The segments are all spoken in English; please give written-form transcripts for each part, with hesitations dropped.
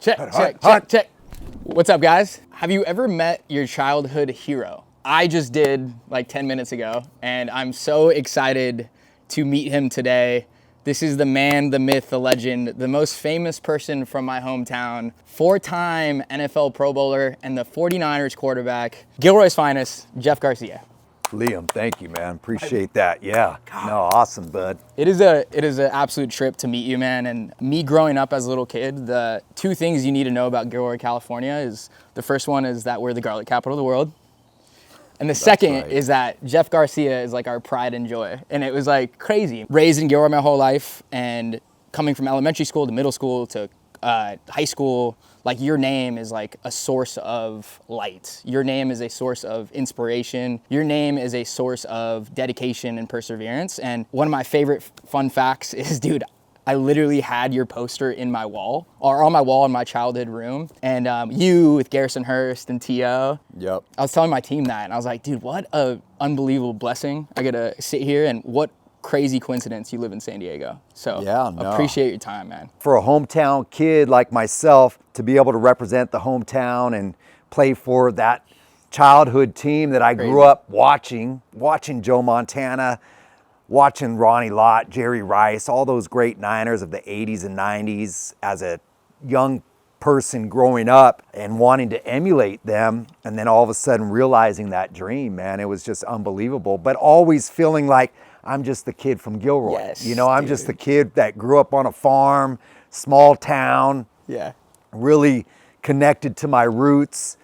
Check. What's up, guys? Have you ever met your childhood hero? I just did like 10 minutes ago, and I'm so excited to meet him today. This is the man, the myth, the legend, the most famous person from my hometown, 4-time NFL Pro Bowler and the 49ers quarterback, Gilroy's finest, Jeff Garcia. Liam, thank you, man. Appreciate that. Yeah. No, awesome, bud. It is an absolute trip to meet you, man. And me growing up as a little kid, the two things you need to know about Gilroy, California is the first one is that we're the garlic capital of the world. And the second is that Jeff Garcia is like our pride and joy. And it was like crazy. Raised in Gilroy my whole life and coming from elementary school to middle school to high school, like your name is like a source of light. Your name is a source of inspiration. Your name is a source of dedication and perseverance. And one of my favorite fun facts is, dude, I literally had your poster in my wall, or on my wall in my childhood room. And you with Garrison Hurst and T.O. Yep. I was telling my team that, and I was like, dude, what a unbelievable blessing. I get to sit here, and what crazy coincidence you live in San Diego. So yeah, no. Appreciate your time, man. For a hometown kid like myself, to be able to represent the hometown and play for that childhood team that I grew up watching Joe Montana, watching Ronnie Lott, Jerry Rice, all those great Niners of the 80s and 90s as a young person growing up and wanting to emulate them, and then all of a sudden realizing that dream, man, it was just unbelievable. But always feeling like I'm just the kid from Gilroy. Yes, you know, I'm just the kid that grew up on a farm, small town. Yeah. Really connected to my roots,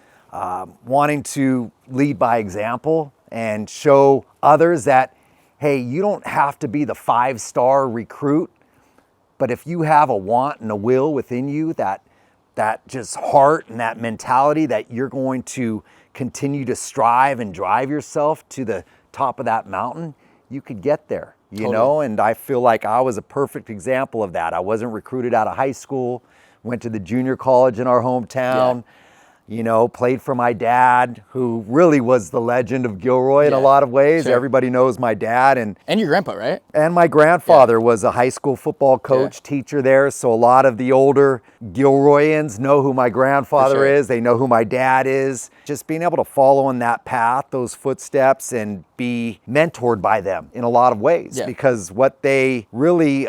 wanting to lead by example and show others that, hey, you don't have to be the 5-star recruit, but if you have a want and a will within you, that just heart and that mentality that you're going to continue to strive and drive yourself to the top of that mountain, you could get there, you know? And I feel like I was a perfect example of that. I wasn't recruited out of high school, went to the junior college in our hometown, you know, played for my dad, who really was the legend of Gilroy in a lot of ways. Sure. Everybody knows my dad. And your grandpa, right? And my grandfather was a high school football coach, teacher there. So a lot of the older Gilroyans know who my grandfather is. They know who my dad is. Just being able to follow in that path, those footsteps, and be mentored by them in a lot of ways, because what they really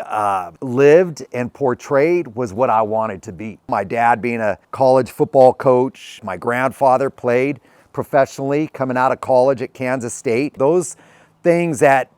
lived and portrayed was what I wanted to be. My dad being a college football coach, my grandfather played professionally coming out of college at Kansas State. Those things that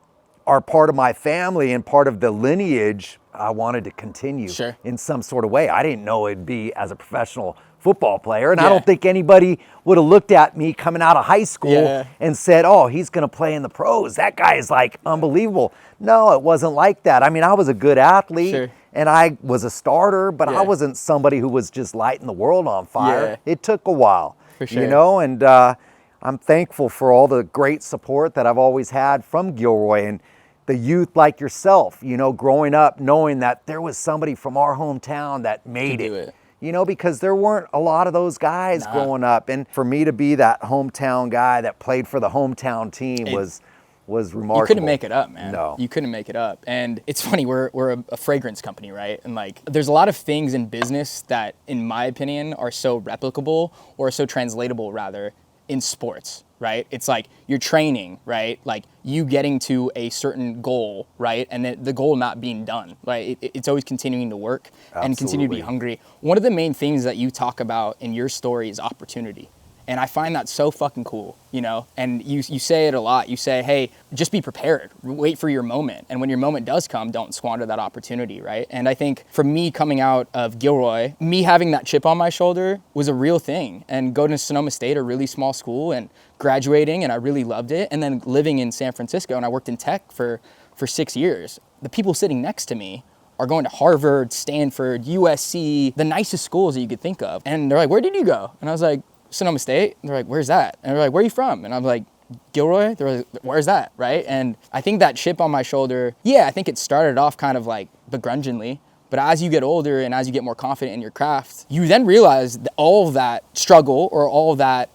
are part of my family and part of the lineage, I wanted to continue in some sort of way. I didn't know it'd be as a professional football player, and I don't think anybody would have looked at me coming out of high school and said, oh, he's gonna play in the pros. That guy is like unbelievable. No, it wasn't like that. I mean, I was a good athlete and I was a starter, but I wasn't somebody who was just lighting the world on fire. It took a while, you know, and I'm thankful for all the great support that I've always had from Gilroy and the youth like yourself, you know, growing up knowing that there was somebody from our hometown that made it. You know, because there weren't a lot of those guys growing up. And for me to be that hometown guy that played for the hometown team was remarkable. You couldn't make it up, man. No. You couldn't make it up. And it's funny, we're a fragrance company, right? And like, there's a lot of things in business that, in my opinion, are so replicable or so translatable, rather, in sports, right? It's like your training, right? Like you getting to a certain goal, right? And then the goal not being done, right? It's always continuing to work and continue to be hungry. One of the main things that you talk about in your story is opportunity. And I find that so fucking cool, you know? And you say it a lot. You say, hey, just be prepared. Wait for your moment. And when your moment does come, don't squander that opportunity, right? And I think for me coming out of Gilroy, me having that chip on my shoulder was a real thing. And going to Sonoma State, a really small school, and graduating, and I really loved it. And then living in San Francisco, and I worked in tech for 6 years. The people sitting next to me are going to Harvard, Stanford, USC, the nicest schools that you could think of. And they're like, where did you go? And I was like, Sonoma State. And they're like, where's that? And they're like, where are you from? And I'm like, Gilroy. They're like, where's that? Right? And I think that chip on my shoulder, I think it started off kind of like begrudgingly, but as you get older and as you get more confident in your craft, you then realize that all of that struggle or all of that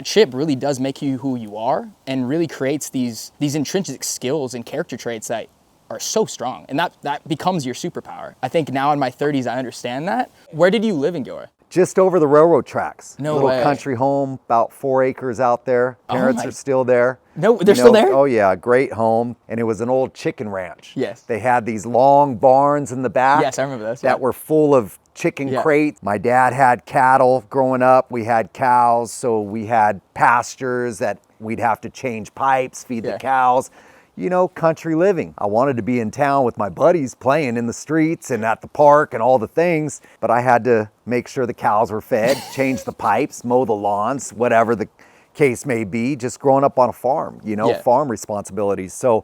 chip really does make you who you are and really creates these intrinsic skills and character traits that are so strong. And that becomes your superpower. I think now in my 30s, I understand that. Where did you live in Gilroy? Just over the railroad tracks. No Little way. country home, about 4 acres out there. Parents are still there. No, they're still there? Oh yeah, great home. And it was an old chicken ranch. Yes. They had these long barns in the back. Yes, I remember those. That were full of chicken crates. My dad had cattle growing up. We had cows, so we had pastures that we'd have to change pipes, feed the cows. You know, country living. I wanted to be in town with my buddies playing in the streets and at the park and all the things, but I had to make sure the cows were fed, change the pipes, mow the lawns, whatever the case may be, just growing up on a farm, you know, farm responsibilities. So,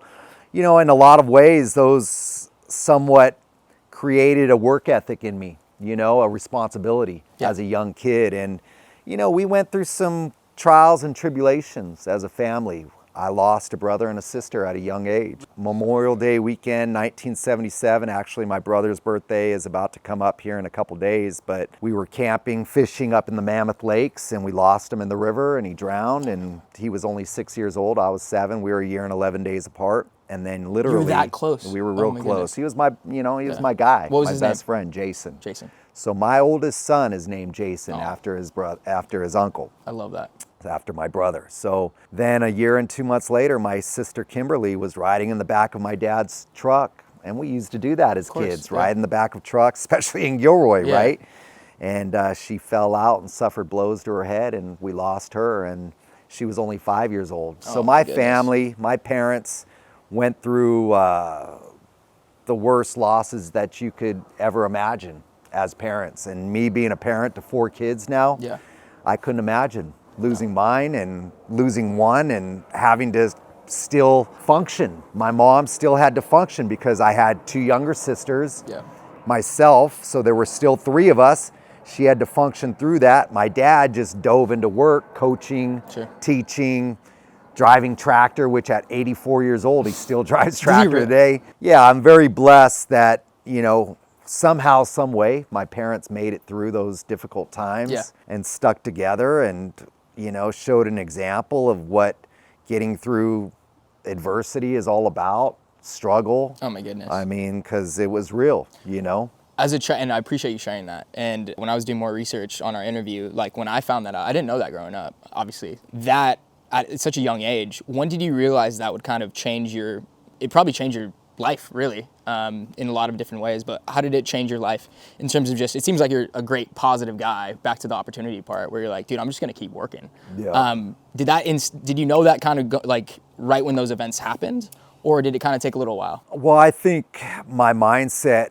you know, in a lot of ways, those somewhat created a work ethic in me, you know, a responsibility as a young kid. And, you know, we went through some trials and tribulations as a family. I lost a brother and a sister at a young age. Memorial Day weekend, 1977. Actually, my brother's birthday is about to come up here in a couple days, but we were camping, fishing up in the Mammoth Lakes, and we lost him in the river, and he drowned, and he was only 6 years old. I was 7. We were a year and 11 days apart. And then literally, you were that close. We were real close. Goodness. He was my, you know, he was my guy. What was my his best name? friend, Jason. Jason. So my oldest son is named Jason after his brother, after his uncle. I love that. After my brother. So then a year and 2 months later, my sister Kimberly was riding in the back of my dad's truck. And we used to do that as kids, ride in the back of trucks, especially in Gilroy, right? And she fell out and suffered blows to her head, and we lost her, and she was only 5 years old. So my family, my parents went through the worst losses that you could ever imagine as parents. And me being a parent to 4 kids now, I couldn't imagine losing mine and losing one and having to still function. My mom still had to function because I had 2 younger sisters, myself, so there were still 3 of us. She had to function through that. My dad just dove into work, coaching, teaching, driving tractor, which at 84 years old, he still drives tractor today. Yeah, I'm very blessed that, you know, somehow, some way, my parents made it through those difficult times and stuck together and, you know, showed an example of what getting through adversity is all about, struggle. Oh my goodness. I mean, because it was real, you know? And I appreciate you sharing that. And when I was doing more research on our interview, like when I found that out, I didn't know that growing up, obviously. That, at such a young age, when did you realize that would kind of it probably changed your life, really, in a lot of different ways, but how did it change your life in terms of it seems like you're a great positive guy, back to the opportunity part, where you're like, dude, I'm just going to keep working. Did you know that kind of like right when those events happened, or did it kind of take a little while? Well, I think my mindset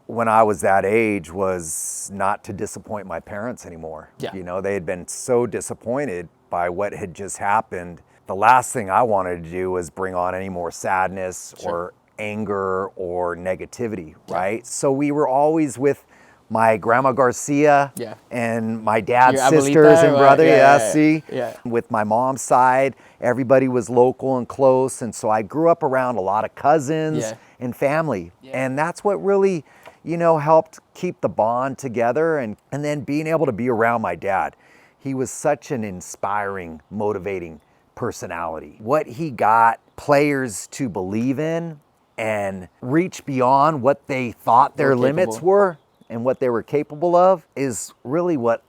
when I was that age was not to disappoint my parents anymore. You know, they had been so disappointed by what had just happened. The last thing I wanted to do was bring on any more sadness or anger or negativity, right? So we were always with my grandma Garcia and my dad's sisters and brother, with my mom's side. Everybody was local and close, and so I grew up around a lot of cousins and family. And that's what really, you know, helped keep the bond together, and then being able to be around my dad. He was such an inspiring, motivating personality. What he got players to believe in and reach beyond what they thought their limits were and what they were capable of is really what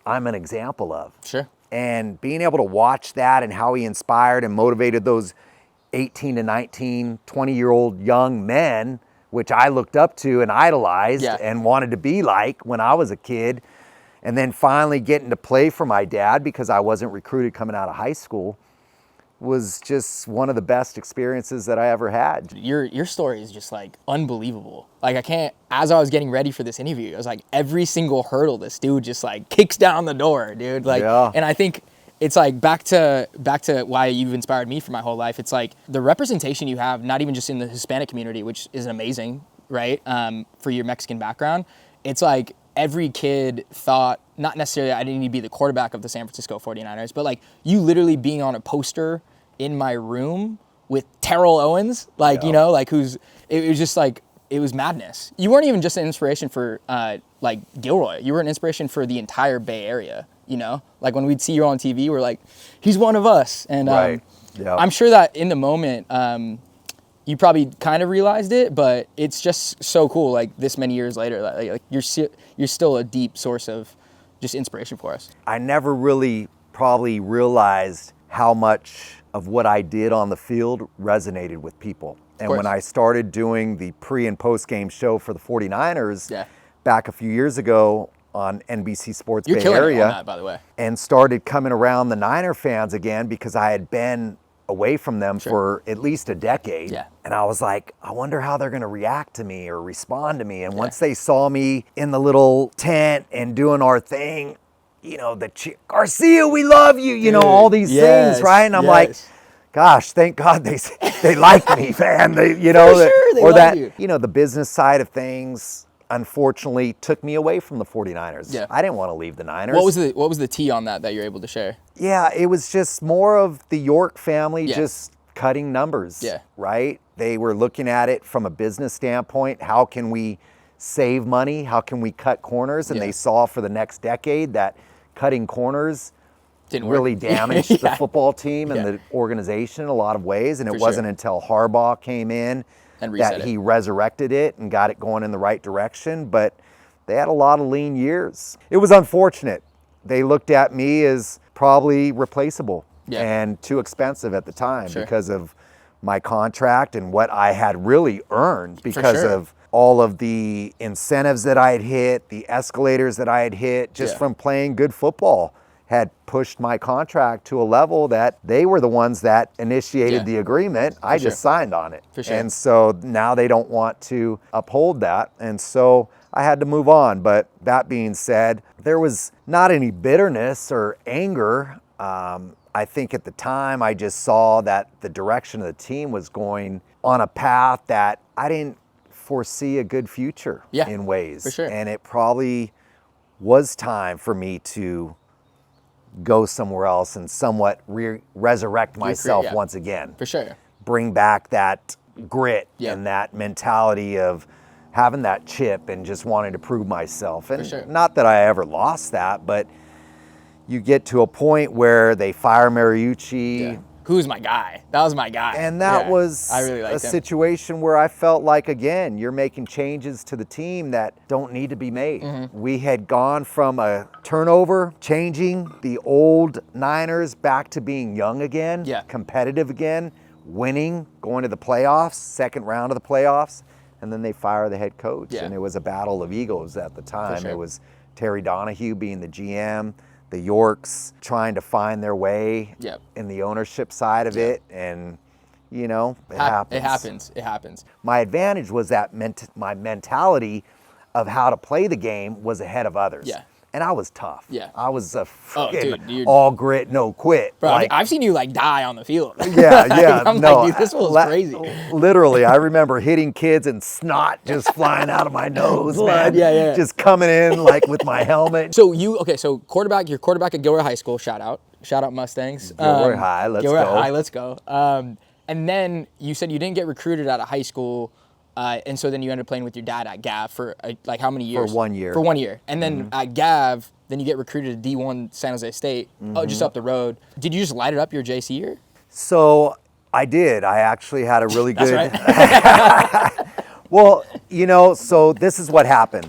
I'm an example of. And being able to watch that and how he inspired and motivated those 18 to 19, 20-year-old young men, which I looked up to and idolized and wanted to be like when I was a kid. And then finally getting to play for my dad because I wasn't recruited coming out of high school was just one of the best experiences that I ever had. Your story is just like unbelievable. Like as I was getting ready for this interview, I was like, every single hurdle this dude just like kicks down the door, dude. Like, and I think it's like back to why you've inspired me for my whole life. It's like the representation you have, not even just in the Hispanic community, which is amazing, right? For your Mexican background. It's like every kid thought, not necessarily I didn't need to be the quarterback of the San Francisco 49ers, but like you literally being on a poster in my room with Terrell Owens, like, you know, like it was just like, it was madness. You weren't even just an inspiration for like Gilroy. You were an inspiration for the entire Bay Area, you know? Like when we'd see you on TV, we're like, he's one of us. And I'm sure that in the moment, you probably kind of realized it, but it's just so cool. Like this many years later, like you're still a deep source of just inspiration for us? I never really probably realized how much of what I did on the field resonated with people. And when I started doing the pre and post game show for the 49ers back a few years ago on NBC Sports Bay Area, on that, by the way, and started coming around the Niner fans again because I had been away from them for at least a decade. And I was like, I wonder how they're going to react to me or respond to me. And once they saw me in the little tent and doing our thing, you know, Garcia, we love you, you know, all these things, right? And I'm like, gosh, thank God they like me, man. They, you know, or that, you know, the business side of things, unfortunately, took me away from the 49ers. I didn't want to leave the Niners. What was the tea on that you're able to share? Yeah, it was just more of the York family just cutting numbers, right? They were looking at it from a business standpoint. How can we save money? How can we cut corners? And they saw for the next decade that cutting corners didn't really damage the football team and the organization in a lot of ways. And it wasn't until Harbaugh came in that he resurrected it and got it going in the right direction. But they had a lot of lean years. It was unfortunate. They looked at me as probably replaceable and too expensive at the time because of my contract and what I had really earned because of all of the incentives that I had hit, the escalators that I had hit just from playing good football. Had pushed my contract to a level that they were the ones that initiated the agreement. I just signed on it. And so now they don't want to uphold that. And so I had to move on. But that being said, there was not any bitterness or anger. I think at the time I just saw that the direction of the team was going on a path that I didn't foresee a good future in ways. And it probably was time for me to go somewhere else and somewhat resurrect myself once again. Bring back that grit and that mentality of having that chip and just wanting to prove myself. And not that I ever lost that, but you get to a point where they fire Mariucci. Who's my guy? That was my guy. And that was I really a situation where I felt like, again, you're making changes to the team that don't need to be made. We had gone from a turnover, changing the old Niners back to being young again, competitive again, winning, going to the playoffs, second round of the playoffs, and then they fire the head coach. And it was a battle of egos at the time. It was Terry Donahue being the GM, the Yorks trying to find their way in the ownership side of it. And, you know, it happens. It happens. My advantage was that my mentality of how to play the game was ahead of others. And I was tough. I was a all grit, no quit. Bro, like, I've seen you like die on the field. I'm like, dude, this was crazy. Literally, I remember hitting kids and snot just flying out of my nose, man. Just coming in like with my helmet. So you're quarterback at Gilroy High School. Shout out Mustangs. Gilroy High, let's go. And then you said you didn't get recruited out of high school. And so then you ended up playing with your dad at Gav for like how many years? For 1 year. For 1 year. And then at Gav, then you get recruited to D1 San Jose State, just up the road. Did you just light it up your JC year? So I did. I actually had a really good... Right. Well, you know, so this is what happened.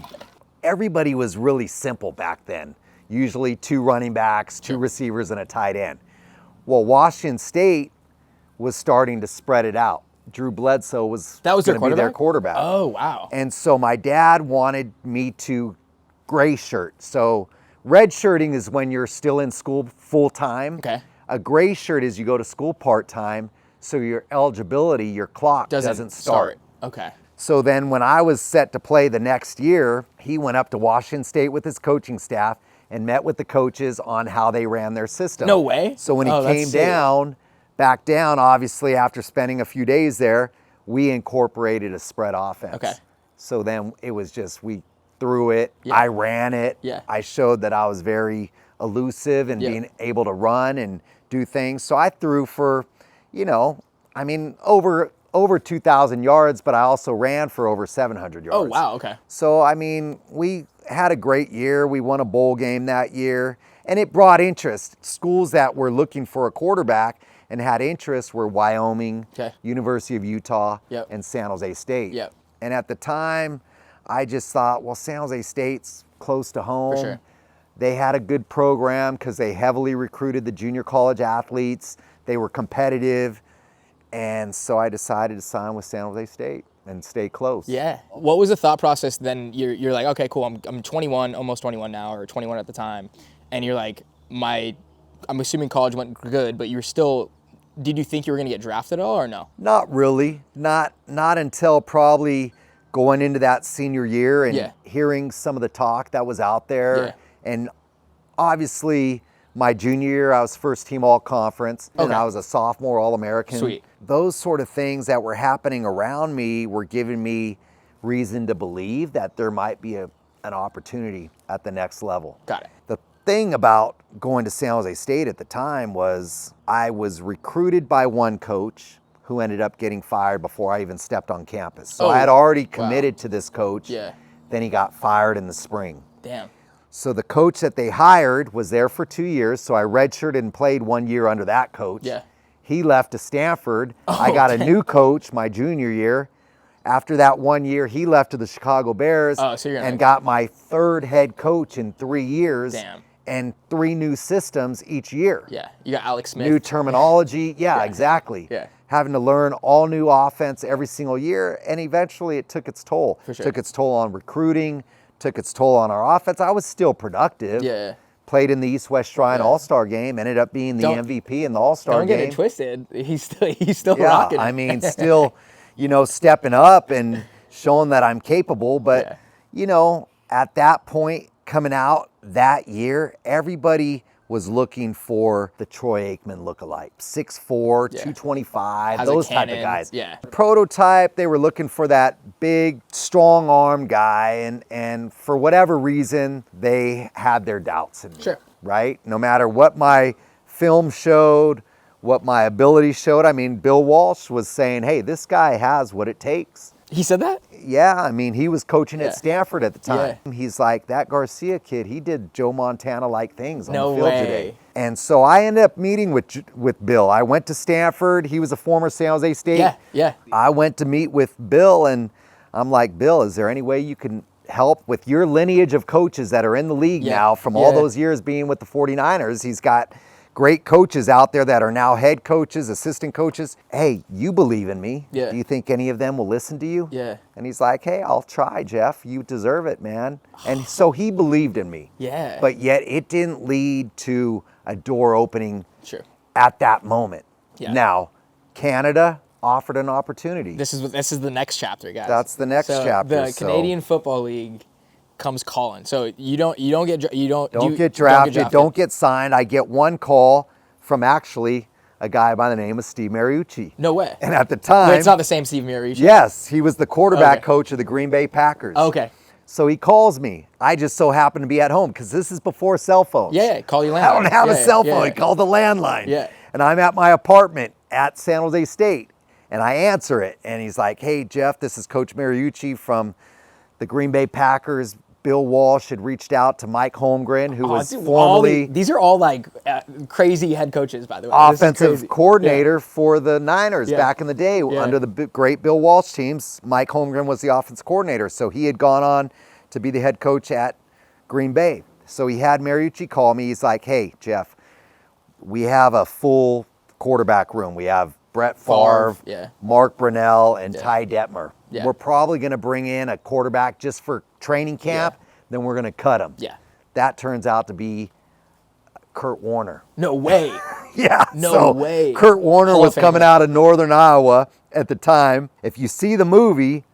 Everybody was really simple back then. Usually 2 running backs, 2 receivers, and a tight end. Well, Washington State was starting to spread it out. Drew Bledsoe was going to be their quarterback. Oh, wow. And so my dad wanted me to gray shirt. So red shirting is when you're still in school full time. Okay. A gray shirt is you go to school part time, so your eligibility, your clock doesn't start. Okay. So then when I was set to play the next year, he went up to Washington State with his coaching staff and met with the coaches on how they ran their system. No way. So when he came back down, obviously after spending a few days there, we incorporated a spread offense. Okay. So then it was just, we threw it, I ran it, I showed that I was very elusive and being able to run and do things. So I threw for, you know, I mean, over 2,000 yards, but I also ran for over 700 yards. Oh, wow, okay. So, I mean, we had a great year. We won a bowl game that year, and it brought interest. Schools that were looking for a quarterback and had interest were Wyoming, University of Utah, and San Jose State. And at the time, I just thought, well, San Jose State's close to home. They had a good program because they heavily recruited the junior college athletes. They were competitive. And so I decided to sign with San Jose State and stay close. Yeah. What was the thought process then? You're like, okay, cool. I'm 21, almost 21 now, or 21 at the time, and you're like, I'm assuming college went good, but you're still. Did you think you were gonna get drafted at all, or no? Not really. Not until probably going into that senior year and hearing some of the talk that was out there. Yeah. And obviously, my junior year, I was first team all conference, and I was a sophomore All-American. Sweet. Those sort of things that were happening around me were giving me reason to believe that there might be an opportunity at the next level. Got it. The thing about going to San Jose State at the time was I was recruited by one coach who ended up getting fired before I even stepped on campus. So I had already committed to this coach. Yeah. Then he got fired in the spring. Damn. So the coach that they hired was there for 2 years. So I redshirted and played 1 year under that coach. Yeah. He left to Stanford. I got a new coach my junior year. After that 1 year, he left to the Chicago Bears and got my third head coach in 3 years. Damn. And 3 new systems each year. Yeah. You got Alex Smith. New terminology. Yeah, exactly. Yeah. Having to learn all new offense every single year. And eventually it took its toll. For sure. Took its toll on recruiting, took its toll on our offense. I was still productive. Yeah. Played in the East-West Shrine All-Star game, ended up being the MVP in the All-Star game. Don't get it twisted. He's still rocking it. I mean, still, stepping up and showing that I'm capable. But, at that point, coming out that year, everybody was looking for the Troy Aikman lookalike. 6'4", 225, those type of guys. Yeah. Prototype, they were looking for that big, strong arm guy, and for whatever reason, they had their doubts in me. Sure. Right? No matter what my film showed, what my ability showed. I mean, Bill Walsh was saying, hey, this guy has what it takes. He said that? Yeah, I mean, he was coaching at Stanford at the time. Yeah. He's like, that Garcia kid, he did Joe Montana-like things on the field today. And so I ended up meeting with Bill. I went to Stanford. He was a former San Jose State. Yeah. I went to meet with Bill, and I'm like, Bill, is there any way you can help with your lineage of coaches that are in the league now from all those years being with the 49ers? He's got great coaches out there that are now head coaches, assistant coaches. Hey, you believe in me. Yeah. Do you think any of them will listen to you? Yeah. And he's like, hey, I'll try, Jeff. You deserve it, man. And so he believed in me. Yeah. But yet it didn't lead to a door opening at that moment. Yeah. Now, Canada offered an opportunity. This is the next chapter, guys. That's the next chapter. The Canadian Football League comes calling. So you don't get drafted, don't get signed. I get one call from actually a guy by the name of Steve Mariucci. No way. And at the time, it's not the same Steve Mariucci. Yes, he was the quarterback coach of the Green Bay Packers. Okay. So he calls me. I just so happen to be at home because this is before cell phones. Yeah, call your landline. I don't have a cell phone. He called the landline. Yeah. And I'm at my apartment at San Jose State, and I answer it, and he's like, hey, Jeff, this is Coach Mariucci from the Green Bay Packers. Bill Walsh had reached out to Mike Holmgren, who was formerly... These are all like crazy head coaches, by the way. Offensive coordinator for the Niners back in the day under the great Bill Walsh teams. Mike Holmgren was the offensive coordinator, so he had gone on to be the head coach at Green Bay. So he had Mariucci call me. He's like, hey, Jeff, we have a full quarterback room. We have Brett Favre, Mark Brunell, and Ty Detmer. Yeah. We're probably going to bring in a quarterback just for training camp, then we're going to cut him. Yeah. That turns out to be Kurt Warner. No way. No way. Kurt Warner was coming out of Northern Iowa at the time. If you see the movie,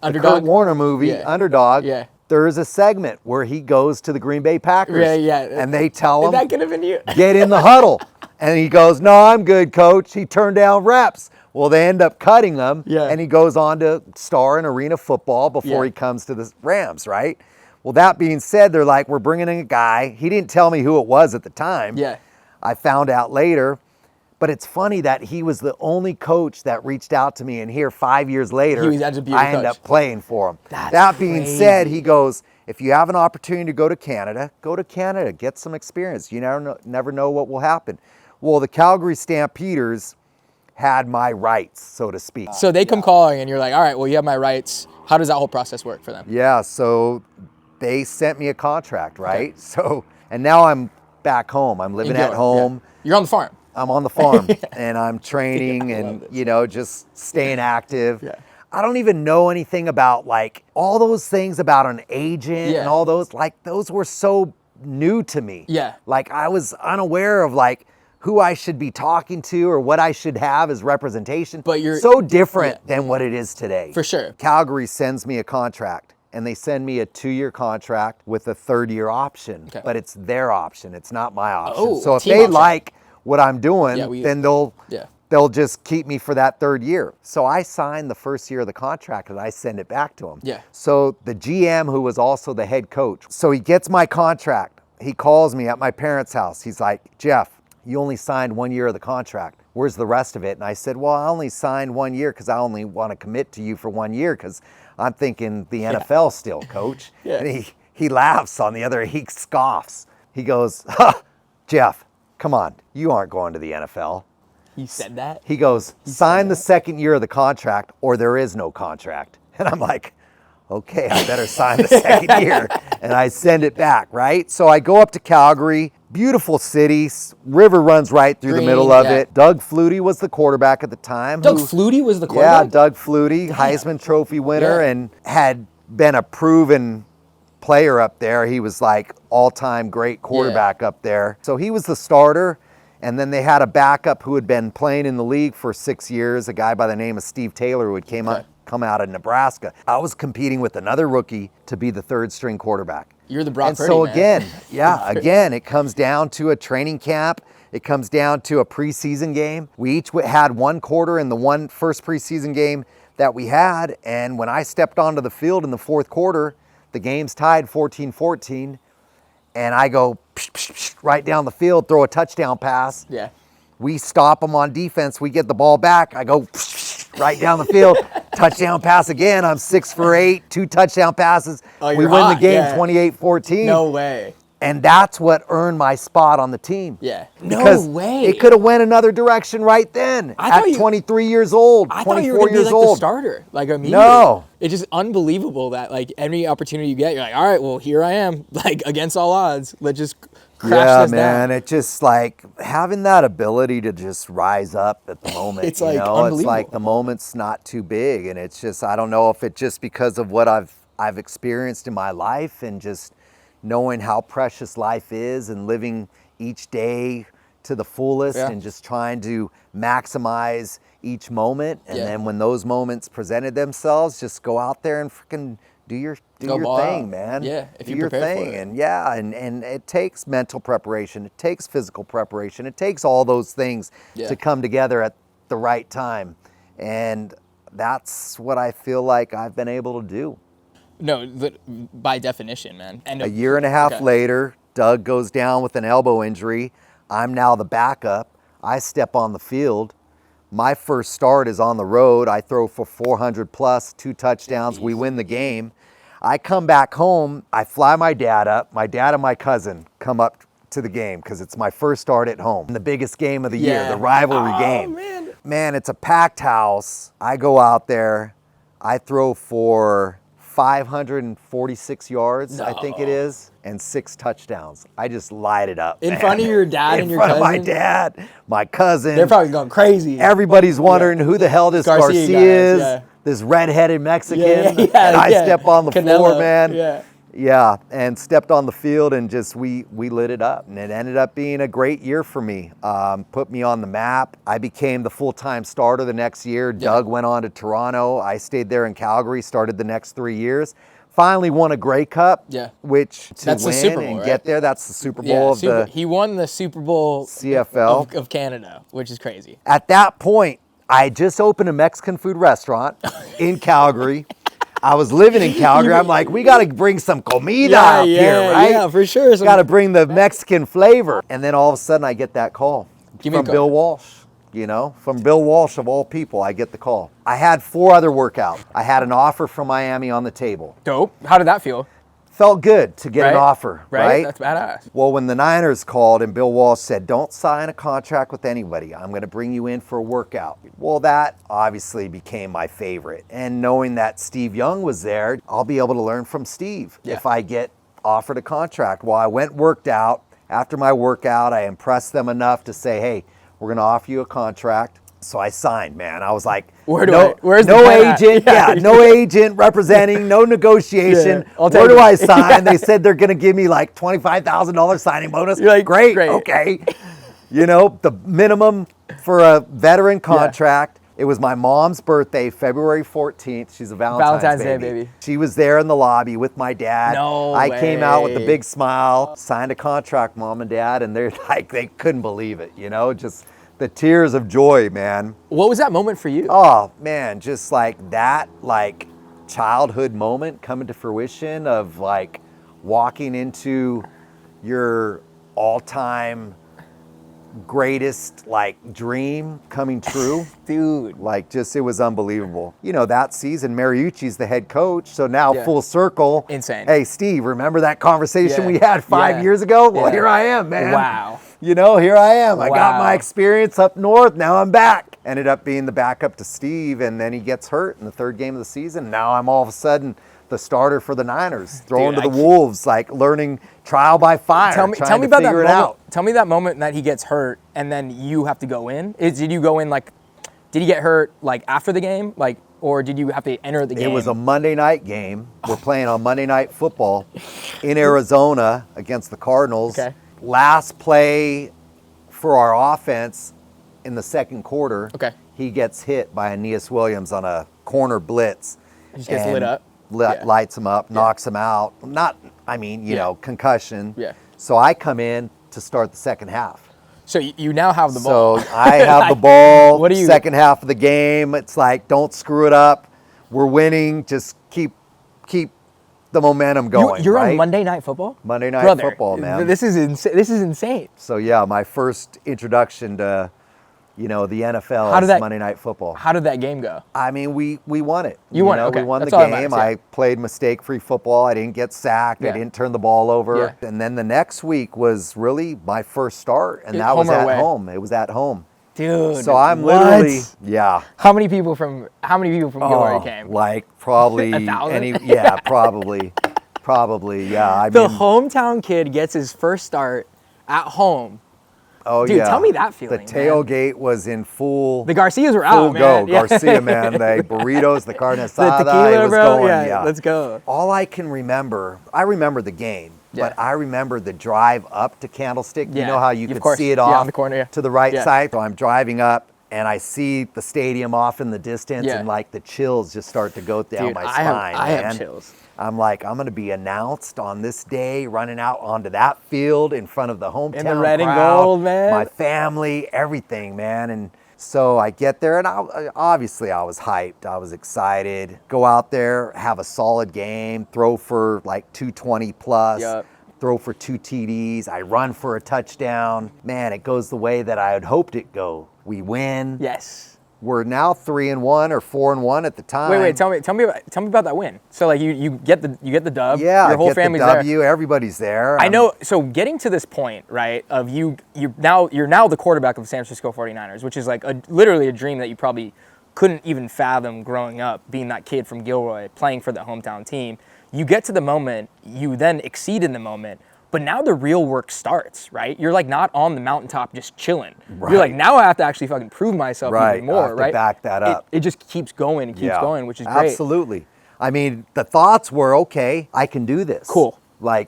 the Kurt Warner movie, Underdog, there's a segment where he goes to the Green Bay Packers. And they tell him, that could have been you. Get in the huddle. And he goes, no, I'm good, coach. He turned down reps. Well, they end up cutting him, and he goes on to star in arena football before he comes to the Rams, right? Well, that being said, they're like, we're bringing in a guy. He didn't tell me who it was at the time. I found out later. But it's funny that he was the only coach that reached out to me, and here 5 years later, I end up playing for him. That being said, he goes, if you have an opportunity to go to Canada, get some experience. You never know what will happen. Well, the Calgary Stampeders had my rights, so to speak. So they come calling and you're like, all right, well, you have my rights. How does that whole process work for them? Yeah, so they sent me a contract, right? Okay. So, and now I'm back home. I'm living at home. Yeah. You're on the farm. I'm on the farm and I'm training and, you know, just staying active. Yeah. I don't even know anything about like all those things about an agent and all those, like those were so new to me. Yeah. Like I was unaware of like who I should be talking to or what I should have as representation. But you're so different than what it is today. For sure. Calgary sends me a contract and they send me a 2-year contract with a 3rd-year option, but it's their option. It's not my option. Oh, so if they like what I'm doing, then they'll just keep me for that 3rd year. So I signed the 1st year of the contract and I send it back to him. Yeah. So the GM, who was also the head coach, so he gets my contract. He calls me at my parents' house. He's like, Jeff, you only signed 1 year of the contract. Where's the rest of it? And I said, well, I only signed 1 year because I only want to commit to you for 1 year because I'm thinking the NFL still, coach. And he laughs on the other, he scoffs. He goes, Jeff, come on, you aren't going to the NFL. He said that? He goes, sign the 2nd year of the contract or there is no contract. And I'm like, okay, I better sign the 2nd year. And I send it back, right? So I go up to Calgary, beautiful city, river runs right through the middle of it. Doug Flutie was the quarterback at the time. Doug Flutie was the quarterback? Yeah, Doug Flutie, Heisman Trophy winner and had been a proven player up there. He was like all-time great quarterback up there. So he was the starter. And then they had a backup who had been playing in the league for 6 years, a guy by the name of Steve Taylor who had come out of Nebraska. I was competing with another rookie to be the 3rd string quarterback. You're the Brock And Purdy, so man. again, it comes down to a training camp. It comes down to a preseason game. We each had 1 quarter in the first preseason game that we had. And when I stepped onto the field in the 4th quarter, the game's tied 14-14. And I go right down the field, throw a touchdown pass. Yeah. We stop them on defense. We get the ball back. I go right down the field, touchdown pass again. I'm 6 for 8, 2 touchdown passes. Oh, we win the game 28-14. No way. And that's what earned my spot on the team. Yeah. Because no way. It could have went another direction right then. At 23 years old, I 24 thought you were gonna years be like old. the starter, like immediately. No. It's just unbelievable that like any opportunity you get, you're like, all right, well here I am, like against all odds. Let's just crash this down. It just like having that ability to just rise up at the moment. It's like unbelievable. It's like the moment's not too big, and it's just I don't know if it's just because of what I've experienced in my life and just knowing how precious life is and living each day to the fullest and just trying to maximize each moment. And then when those moments presented themselves, just go out there and freaking do your thing, man. Yeah, if do you your prepare thing. for it. And it takes mental preparation. It takes physical preparation. It takes all those things to come together at the right time. And that's what I feel like I've been able to do. No, by definition, man. And a year and a half later, Doug goes down with an elbow injury. I'm now the backup. I step on the field. My first start is on the road. I throw for 400 plus, 2 touchdowns. We win the game. I come back home. I fly my dad up. My dad and my cousin come up to the game because it's my first start at home. The biggest game of the year, the rivalry game. Man, it's a packed house. I go out there. I throw for 546 yards, I think it is, and 6 touchdowns. I just light it up. In front of your dad and your cousin? In front of my dad, my cousin. They're probably going crazy. Everybody's wondering who the hell this Garcia is. This redheaded Mexican. And I step on the floor, man. And stepped on the field and just we lit it up, and it ended up being a great year for me. Put me on the map. I became the full-time starter the next year. Doug went on to Toronto. I stayed there in Calgary, started the next 3 years. Finally won a Grey Cup, which that's win the Super Bowl, and right? get there, that's the Super Bowl of the He won the Super Bowl CFL of Canada, which is crazy. At that point, I just opened a Mexican food restaurant in Calgary. I was living in Calgary. I'm like, we got to bring some comida up here, right? Yeah, for sure. Got to bring the Mexican flavor. And then all of a sudden, I get that call from Bill Walsh. From Bill Walsh of all people, I get the call. I had 4 other workouts. I had an offer from Miami on the table. Dope. How did that feel? felt good to get an offer, right? That's badass. Well, when the Niners called and Bill Walsh said, don't sign a contract with anybody, I'm going to bring you in for a workout. Well, that obviously became my favorite. And knowing that Steve Young was there, I'll be able to learn from Steve if I get offered a contract. Well, I went worked out. After my workout, I impressed them enough to say, hey, we're going to offer you a contract. So I signed, man. I was like, where's no the agent, no agent representing, no negotiation. Where do I sign? They said they're going to give me like $25,000 signing bonus. You're like, great, okay. The minimum for a veteran contract. It was my mom's birthday, February 14th. She's a Valentine's Day, baby. She was there in the lobby with my dad. I came out with a big smile, signed a contract, Mom and Dad, and they're like, they couldn't believe it, just the tears of joy, man. What was that moment for you? Oh, man, just like that, childhood moment coming to fruition of walking into your all-time greatest dream coming true. Dude. It was unbelievable. That season, Mariucci's the head coach, so now full circle. Insane. Hey, Steve, remember that conversation we had 5 years ago? Well, here I am, man. Wow. Here I am. I got my experience up north. Now I'm back. Ended up being the backup to Steve, and then he gets hurt in the third game of the season. Now I'm all of a sudden the starter for the Niners, thrown to the Wolves, learning trial by fire. Tell me about that moment. Tell me that moment that he gets hurt, and then you have to go in. Did you go in did he get hurt after the game, or did you have to enter the game? It was a Monday night game. We're playing on Monday Night Football in Arizona against the Cardinals. Okay. Last play for our offense in the second quarter, he gets hit by Aeneas Williams on a corner blitz. He just gets lit up. Lights him up, knocks him out. Concussion. Yeah. So I come in to start the second half. So you now have the ball. So I have the ball. Second half of the game. It's don't screw it up. We're winning. Just keep the momentum going. You're on Monday Night Football? Monday Night Football, man. This is insane. So yeah, my first introduction to the NFL is Monday Night Football. How did that game go? I mean, we won it. You won it, okay. We won That's the all that game. matters, I played mistake-free football. I didn't get sacked. I didn't turn the ball over. Yeah. And then the next week was really my first start, and that was at home. It was at home. Dude. So I'm literally, How many people from Gilroy came? Probably 1,000? Probably, yeah. The hometown kid gets his first start at home. Oh, dude, tell me that feeling. The tailgate was in full. The Garcias were out, man. Full go. Garcia, man. The burritos, the carne asada. The tequila, it was bro. going, Let's go. All I can remember, I remember the game, but I remember the drive up to Candlestick. You know how you could see it off on the corner, to the right side? So I'm driving up, and I see the stadium off in the distance, and the chills just start to go down my spine. I have chills. I'm like, I'm going to be announced on this day, running out onto that field in front of the hometown in the red crowd, and gold, man. my family, everything, man. And so I get there, and obviously I was hyped. I was excited. Go out there, have a solid game, throw for 220 plus. Throw for 2 TDs. I run for a touchdown. Man, it goes the way that I had hoped it go. We win. Yes. We're now 3-1 or 4-1 at the time. Wait, tell me about that win. So you get the dub. Yeah, your whole family's there. Everybody's there. I know. So getting to this point, right, of you're now the quarterback of the San Francisco 49ers, which is literally a dream that you probably couldn't even fathom growing up, being that kid from Gilroy playing for the hometown team. You get to the moment, you then exceed in the moment. But now the real work starts, right? You're not on the mountaintop just chilling. Right. You're now I have to actually fucking prove myself even more, I have to right? back that up. It just keeps going and keeps going, which is great. Absolutely. I mean, the thoughts were, okay, I can do this. Cool. I'm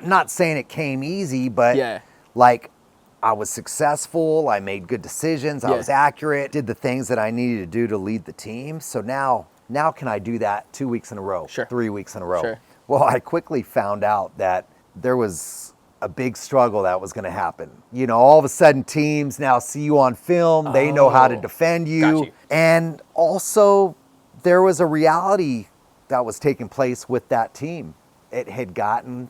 not saying it came easy, but I was successful. I made good decisions. I was accurate, did the things that I needed to do to lead the team. So now can I do that 2 weeks in a row, 3 weeks in a row? Sure. Well, I quickly found out that there was a big struggle that was going to happen. All of a sudden teams now see you on film. They know how to defend you. Got you. And also there was a reality that was taking place with that team. It had gotten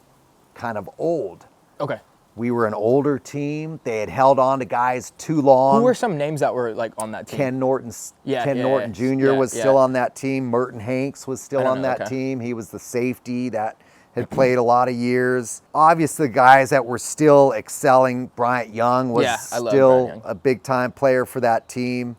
kind of old. Okay. We were an older team. They had held on to guys too long. Who were some names that were like on that team? Ken Norton Jr. Yeah, was still on that team. Merton Hanks was still on that okay. team. He was the safety that had played a lot of years. Obviously, the guys that were still excelling, Bryant Young was still a big-time player for that team.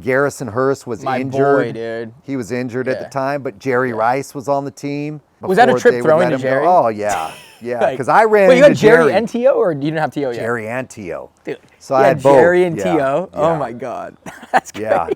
Garrison Hurst was injured. Boy, dude. He was injured at the time, but Jerry Rice was on the team. Was that a trip throwing to Jerry? Oh, yeah. Yeah, because like, I ran wait, into you had Jerry and T.O., or you didn't have T.O. yet? Jerry and T.O. Dude, so I had both. Jerry and T.O.? Yeah. Oh, my God. That's crazy. Yeah.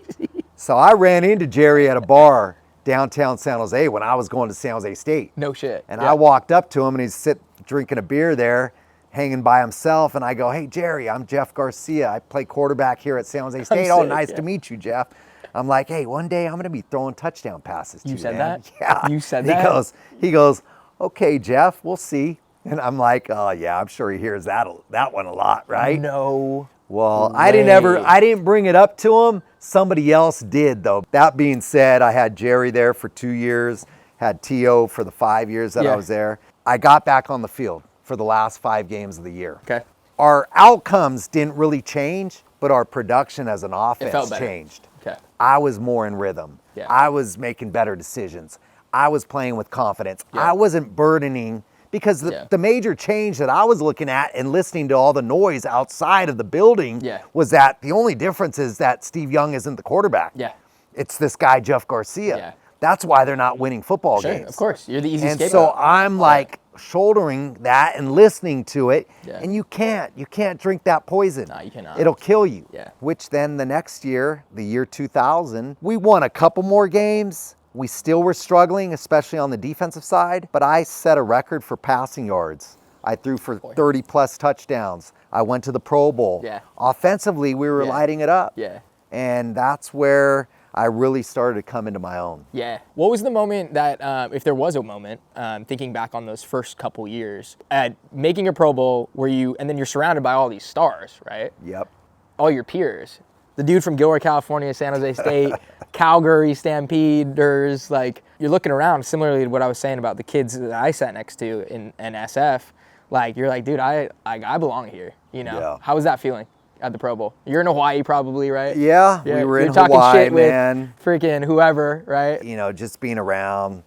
So I ran into Jerry at a bar downtown San Jose when I was going to San Jose State. No shit. And I walked up to him, and he's drinking a beer there, hanging by himself, and I go, "Hey, Jerry, I'm Jeff Garcia. I play quarterback here at San Jose State. Oh, nice to meet you, Jeff." I'm like, "Hey, one day I'm going to be throwing touchdown passes to you, You said man." that? Yeah. You said that? He goes, "Okay, Jeff, we'll see." And I'm like, "Oh, yeah, I'm sure he hears that one a lot, right?" No. Well, way. I didn't bring it up to him. Somebody else did, though. That being said, I had Jerry there for 2 years, had T.O. for the 5 years that I was there. I got back on the field for the last 5 games of the year. Okay. Our outcomes didn't really change, but our production as an offense changed. Okay. I was more in rhythm. Yeah. I was making better decisions. I was playing with confidence. Yeah. I wasn't burdening, because the major change that I was looking at and listening to all the noise outside of the building was that the only difference is that Steve Young isn't the quarterback. Yeah. It's this guy, Jeff Garcia. Yeah. That's why they're not winning football games. Of course. You're the easy and scapegoat. so I'm like shouldering that and listening to it. Yeah. And you can't drink that poison. No, you cannot. It'll kill you. Yeah. Which then the next year, the year 2000, we won a couple more games. We still were struggling, especially on the defensive side, but I set a record for passing yards. I threw for 30 plus touchdowns. I went to the Pro Bowl. Yeah. Offensively, we were lighting it up. Yeah. And that's where I really started to come into my own. Yeah. What was the moment that, if there was a moment, thinking back on those first couple years, at making a Pro Bowl, and then you're surrounded by all these stars, right? Yep. All your peers. The dude from Gilroy, California, San Jose State, Calgary Stampeders, like, you're looking around, similarly to what I was saying about the kids that I sat next to in SF, like, you're like, dude, I belong here, you know? Yeah. How was that feeling at the Pro Bowl? You're in Hawaii probably, right? Yeah, we were in you're talking Hawaii, shit with man. freaking whoever, right? You know, just being around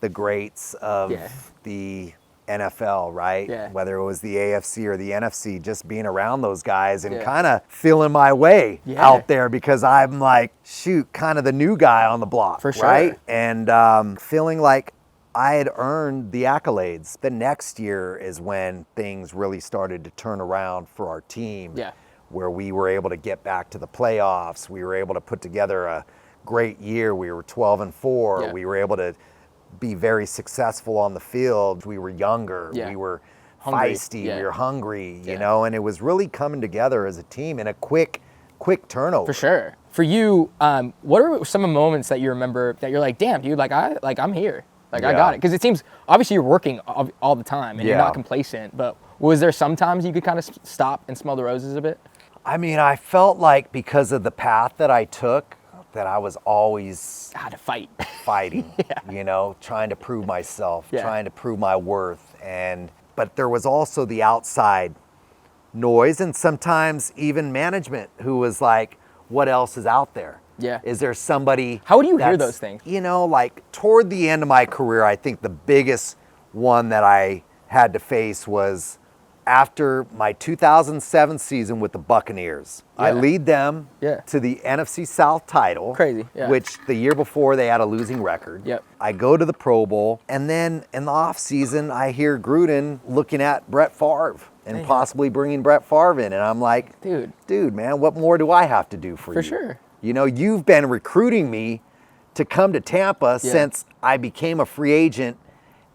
the greats of the NFL, right? Yeah. Whether it was the AFC or the NFC, just being around those guys and kind of feeling my way out there, because I'm like, shoot, kind of the new guy on the block, For sure. right? And feeling like I had earned the accolades. The next year is when things really started to turn around for our team. Yeah. Where we were able to get back to the playoffs. We were able to put together a great year. We were 12-4. Yeah. We were able to be very successful on the field. We were younger. Yeah. We were Hungry. feisty. Yeah. We were hungry, you know, and it was really coming together as a team in a quick turnover. For sure. For you, what are some of the moments that you remember that you're like, damn, dude, I'm here. Like, I got it. Because it seems, obviously you're working all the time and you're not complacent, but was there sometimes you could kind of stop and smell the roses a bit? I mean, I felt like because of the path that I took, that I was always I had to fight. fighting, you know, trying to prove myself, trying to prove my worth. But there was also the outside noise, and sometimes even management who was like, what else is out there? Yeah. Is there somebody? How would you hear those things? You know, like toward the end of my career, I think the biggest one that I had to face was after my 2007 season with the Buccaneers. I lead them to the NFC South title. Crazy, Which the year before they had a losing record. Yep. I go to the Pro Bowl, and then in the offseason, I hear Gruden looking at Brett Favre and possibly bringing Brett Favre in. And I'm like, dude, man, what more do I have to do for you? For sure. You know, you've been recruiting me to come to Tampa since I became a free agent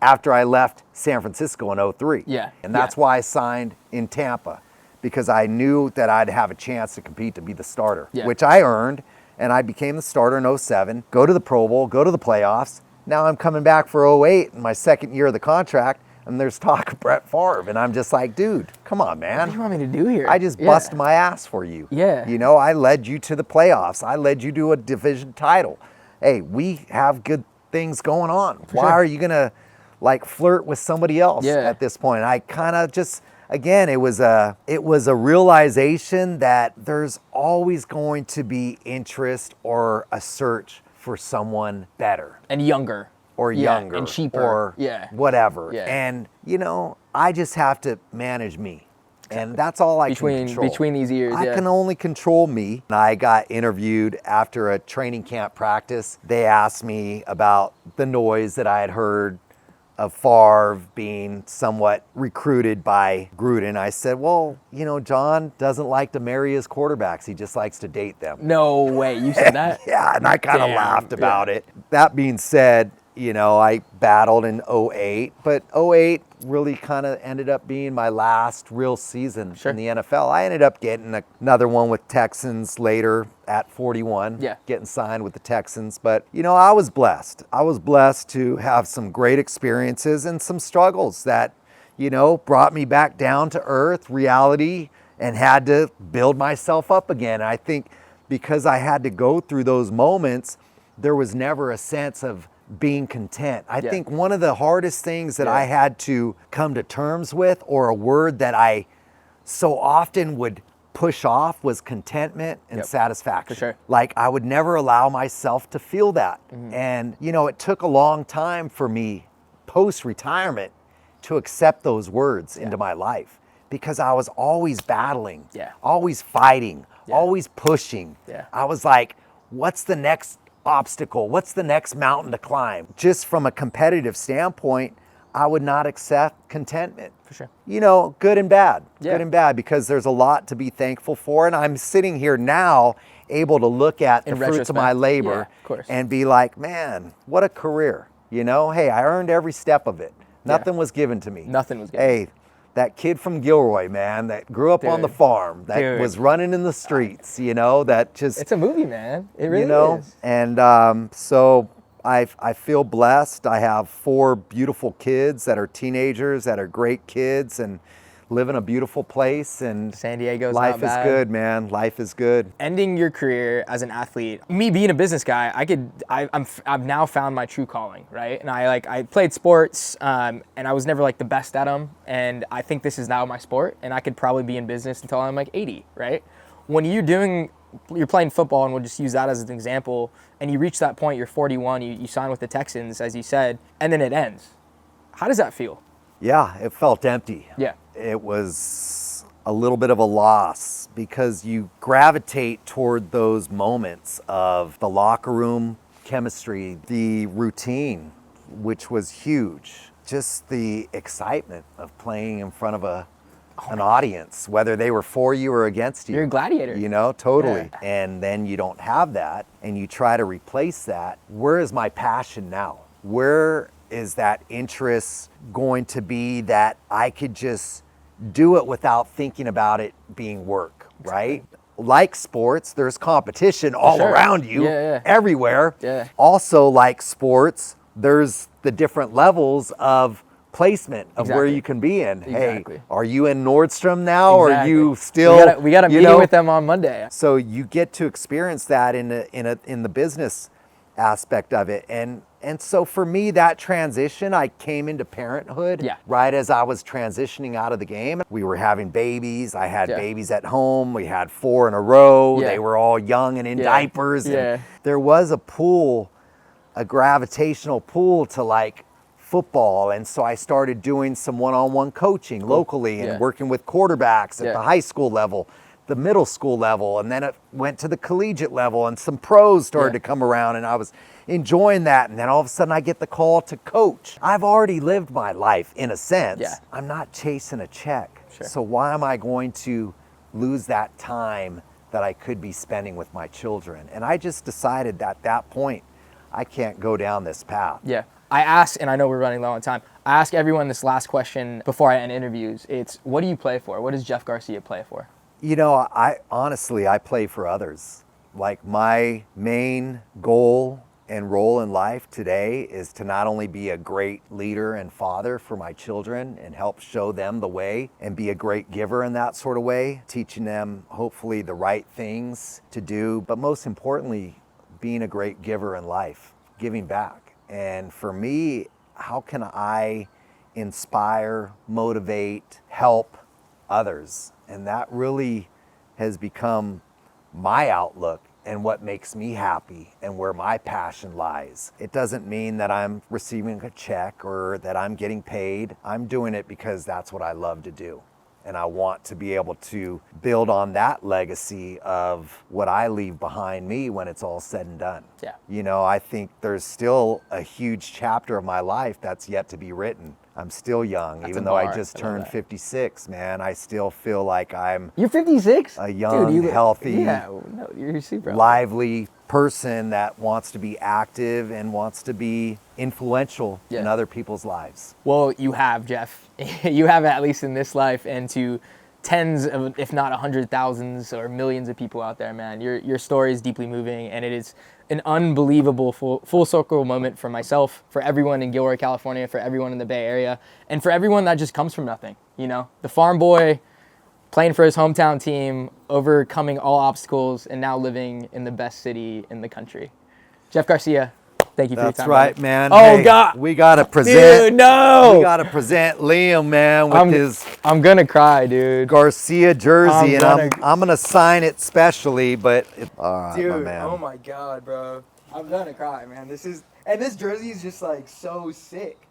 after I left San Francisco in 03. Yeah. And that's why I signed in Tampa, because I knew that I'd have a chance to compete to be the starter, which I earned, and I became the starter in 07, go to the Pro Bowl, go to the playoffs. Now I'm coming back for 08 in my second year of the contract, and there's talk of Brett Favre, and I'm just like, dude, come on, man. What do you want me to do here? I just bust my ass for you. Yeah. You know, I led you to the playoffs. I led you to a division title. Hey, we have good things going on. Why are you going to like flirt with somebody else at this point? I kind of just, again, it was a realization that there's always going to be interest or a search for someone better And younger. or younger And cheaper. or whatever. Yeah. And I just have to manage me. And that's all I can control. Between these years, I can only control me. I got interviewed after a training camp practice. They asked me about the noise that I had heard of Favre being somewhat recruited by Gruden. I said, well, John doesn't like to marry his quarterbacks. He just likes to date them. No way. You said that? Yeah, and I kind of laughed about it. That being said, I battled in '08, but '08 really kind of ended up being my last real season in the NFL. I ended up getting another one with Texans later at 41, getting signed with the Texans. But, I was blessed. I was blessed to have some great experiences and some struggles that, brought me back down to earth, reality, and had to build myself up again. And I think because I had to go through those moments, there was never a sense of being content. I think one of the hardest things that I had to come to terms with, or a word that I so often would push off, was contentment and satisfaction. For sure. Like I would never allow myself to feel that. And, it took a long time for me post-retirement to accept those words into my life, because I was always battling, always fighting, always pushing. I was like, what's the next obstacle? What's the next mountain to climb? Just from a competitive standpoint, I would not accept contentment. For sure. Good and bad. Good and bad, because there's a lot to be thankful for. And I'm sitting here now able to look at the fruits of my labor and be like, man, what a career. Hey, I earned every step of it. Nothing was given to me. Nothing was given. Hey, that kid from Gilroy, man, that grew up on the farm, that was running in the streets, that just... It's a movie, man. It really is. And so I feel blessed. I have 4 beautiful kids that are teenagers, that are great kids, and live in a beautiful place. And San Diego's life not bad. is good, man. Life is good. Ending your career as an athlete, me being a business guy, I've now found my true calling, right? And I played sports, and I was never the best at them. And I think this is now my sport, and I could probably be in business until I'm 80, right? When you're playing football, and we'll just use that as an example, and you reach that point, you're 41, you sign with the Texans, as you said, and then it ends. How does that feel? Yeah, it felt empty. Yeah. It was a little bit of a loss, because you gravitate toward those moments of the locker room chemistry, the routine, which was huge. Just the excitement of playing in front of an audience, whether they were for you or against you. You're a gladiator. Totally. Yeah. And then you don't have that, and you try to replace that. Where is my passion now? Where is that interest going to be that I could just do it without thinking about it being work, right? Like sports, there's competition all around you, everywhere. Yeah. Also, like sports, there's the different levels of placement of where you can be in. Hey, are you in Nordstrom now, or are you still? We got a meeting with them on Monday. So you get to experience that in the business aspect of it. And so for me, that transition, I came into parenthood right as I was transitioning out of the game. We were having babies. I had babies at home. We had 4 in a row. They were all young and in diapers. And there was a pull, a gravitational pull to football. And so I started doing some one-on-one coaching locally and working with quarterbacks at the high school level, the middle school level, and then it went to the collegiate level, and some pros started to come around, and I was enjoying that. And then all of a sudden I get the call to coach. I've already lived my life in a sense. I'm not chasing a check. So why am I going to lose that time that I could be spending with my children? And I just decided at that point, I can't go down this path. I ask, and I know we're running low on time, I ask everyone this last question before I end interviews. It's, what do you play for? What does Jeff Garcia play for? I honestly play for others. My main goal and role in life today is to not only be a great leader and father for my children and help show them the way and be a great giver in that sort of way, teaching them hopefully the right things to do, but most importantly, being a great giver in life, giving back. And for me, how can I inspire, motivate, help others. And that really has become my outlook and what makes me happy and where my passion lies. It doesn't mean that I'm receiving a check or that I'm getting paid. I'm doing it because that's what I love to do. And I want to be able to build on that legacy of what I leave behind me when it's all said and done. Yeah. You know, I think there's still a huge chapter of my life that's yet to be written. I'm still young, even though I just turned 56, man. I still feel like I'm You're 56? a young, Dude, healthy, no, you're super lively person that wants to be active and wants to be influential in other people's lives. Well, you have, Jeff. You have, at least in this life, and to tens of, if not 100,000s or millions of people out there, man. Your story is deeply moving, and it is an unbelievable full circle moment for myself, for everyone in Gilroy, California, for everyone in the Bay Area, and for everyone that just comes from nothing. You know, the farm boy playing for his hometown team, overcoming all obstacles, and now living in the best city in the country. Jeff Garcia, thank you for your time. That's right, brother. man. Oh, hey, God. We got to present. Dude, no. We got to present Liam, man, with his I'm going to cry, dude. Garcia jersey, I'm I'm going to sign it specially, but all right, Dude, my man. oh my God, bro. I'm going to cry, man. This jersey is just like so sick.